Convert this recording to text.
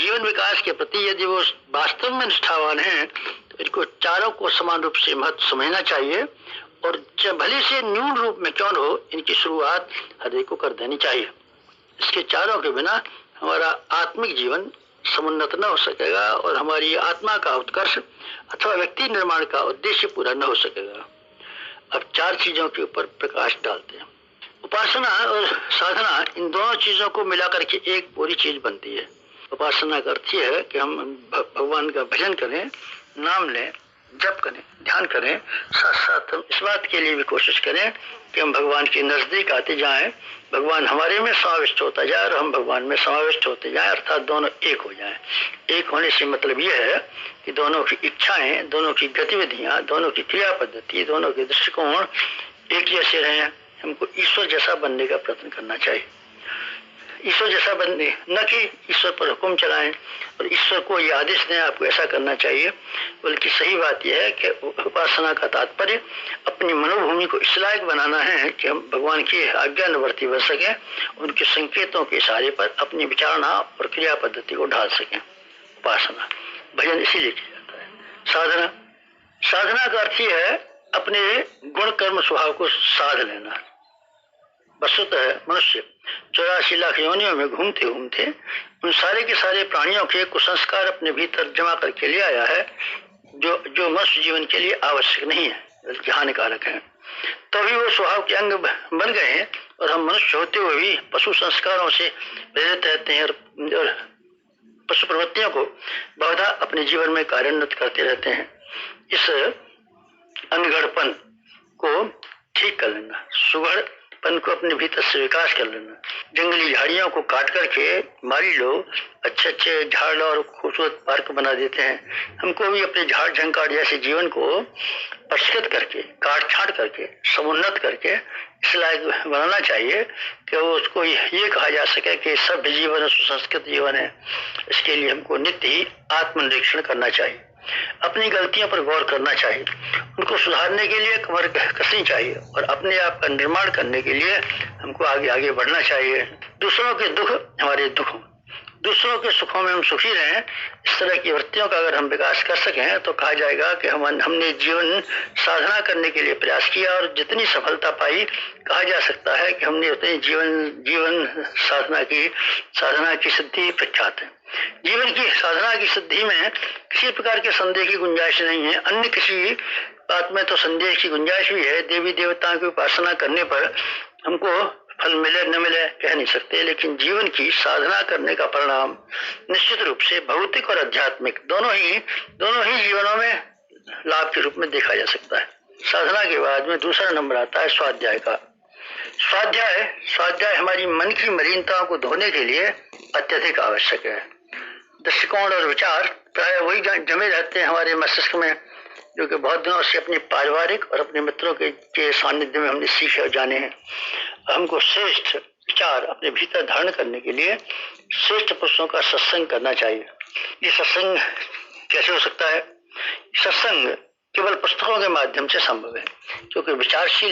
जीवन विकास के प्रति यदि वो वास्तव में निष्ठावान हैं तो इनको चारों को समान रूप से महत्व समझना चाहिए और भले से न्यून रूप में क्यों न हो, इनकी शुरुआत हर एक को कर देनी चाहिए। इसके चारों के बिना हमारा आत्मिक जीवन समुन्नत न हो सकेगा और हमारी आत्मा का उत्कर्ष अथवा व्यक्ति निर्माण का उद्देश्य पूरा न हो सकेगा। अब 4 चीजों के ऊपर प्रकाश डालते हैं। उपासना और साधना, इन दोनों चीजों को मिलाकर के एक पूरी चीज बनती है। उपासना का अर्थ यह है कि हम भगवान का भजन करें, नाम लें, जप करें, ध्यान करें, साथ साथ हम इस बात के लिए भी कोशिश करें कि हम भगवान के नजदीक आते जाएं, भगवान हमारे में समाविष्ट होता जाए और हम भगवान में समाविष्ट होते जाएं, अर्थात दोनों एक हो जाएं। एक होने से मतलब यह है कि दोनों की इच्छाएं, दोनों की गतिविधियां, दोनों की क्रिया पद्धति, दोनों के दृष्टिकोण एक जैसे रहें। हमको ईश्वर जैसा बनने का प्रयत्न करना चाहिए। ईश्वर जैसा बनने, न कि ईश्वर पर हुक्म चलाएं और ईश्वर को ये आदेश दें आपको ऐसा करना चाहिए, बल्कि सही बात यह है कि उपासना का तात्पर्य अपनी मनोभूमि को इस लायक बनाना है कि हम भगवान की आज्ञानुवर्ती बन सकें, उनके संकेतों के इशारे पर अपनी विचारणा और क्रिया पद्धति को ढाल सकें। उपासना, भजन इसीलिए किया जाता है। साधना, साधना का अर्थ यह है अपने गुण कर्म स्वभाव को साध लेना। वस्तुतः मनुष्य 84 लाख योनियों में घूमते घूमते उन सारे के सारे प्राणियों के कुसंस्कार अपने भीतर जमा करके ले आया है, जो मनुष्य जीवन के लिए आवश्यक नहीं है बल्कि हानिकारक है। तभी वो स्वभाव के अंग बन गए हैं और हम मनुष्य होते हुए भी पशु संस्कारों से प्रेरित रहते हैं और पशु प्रवृत्तियों को बहुधा अपने जीवन में कार्यान्वित करते रहते हैं। इस अनगढ़पन को ठीक कर लेना, सुगढ़पन को अपने भीतर से विकास कर लेना। जंगली झाड़ियों को काट करके माली लोग अच्छे अच्छे झाड़ और खूबसूरत पार्क बना देते हैं। हमको भी अपने झाड़ झंकार जैसे जीवन को परिष्कृत करके, काट छाट करके, समुन्नत करके इस लायक बनाना चाहिए कि वो उसको ये कहा जा सके कि सभ्य जीवन और सुसंस्कृत जीवन है। इसके लिए हमको नित्य ही आत्मनिरीक्षण करना चाहिए, अपनी गलतियों पर गौर करना चाहिए, उनको सुधारने के लिए कमर कसनी चाहिए और अपने आप का निर्माण करने के लिए हमको आगे आगे बढ़ना चाहिए। दूसरों के दुख हमारे दुख, दूसरों के सुखों में हम सुखी रहें, इस तरह की वृत्तियों का अगर हम विकास कर सकें तो कहा जाएगा कि हमने जीवन साधना करने के लिए प्रयास किया और जितनी सफलता पाई, कहा जा सकता है कि हमने उतनी जीवन साधना की सिद्धि प्रख्यात है। जीवन की साधना की सिद्धि में किसी प्रकार के संदेह की गुंजाइश नहीं है। अन्य किसी बात में तो संदेह की गुंजाइश भी है। देवी देवताओं की उपासना करने पर हमको फल मिले न मिले कह नहीं सकते, लेकिन जीवन की साधना करने का परिणाम निश्चित रूप से भौतिक और आध्यात्मिक दोनों ही जीवनों में लाभ के रूप में देखा जा सकता है। साधना के बाद में दूसरा नंबर आता है स्वाध्याय का। स्वाध्याय हमारी मन की मलिनताओं को धोने के लिए अत्यधिक आवश्यक है। दृष्टिकोण और विचार प्राय वही जमे रहते हैं हमारे मस्तिष्क में जो कि बहुत दिनों से अपने पारिवारिक और अपने मित्रों के सानिध्य में हमने सीखे और जाने हैं। हमको श्रेष्ठ विचार अपने भीतर धारण करने के लिए श्रेष्ठ पुरुषों का सत्संग करना चाहिए। ये सत्संग कैसे हो सकता है? सत्संग केवल पुस्तकों के माध्यम से संभव है, क्योंकि विचारशील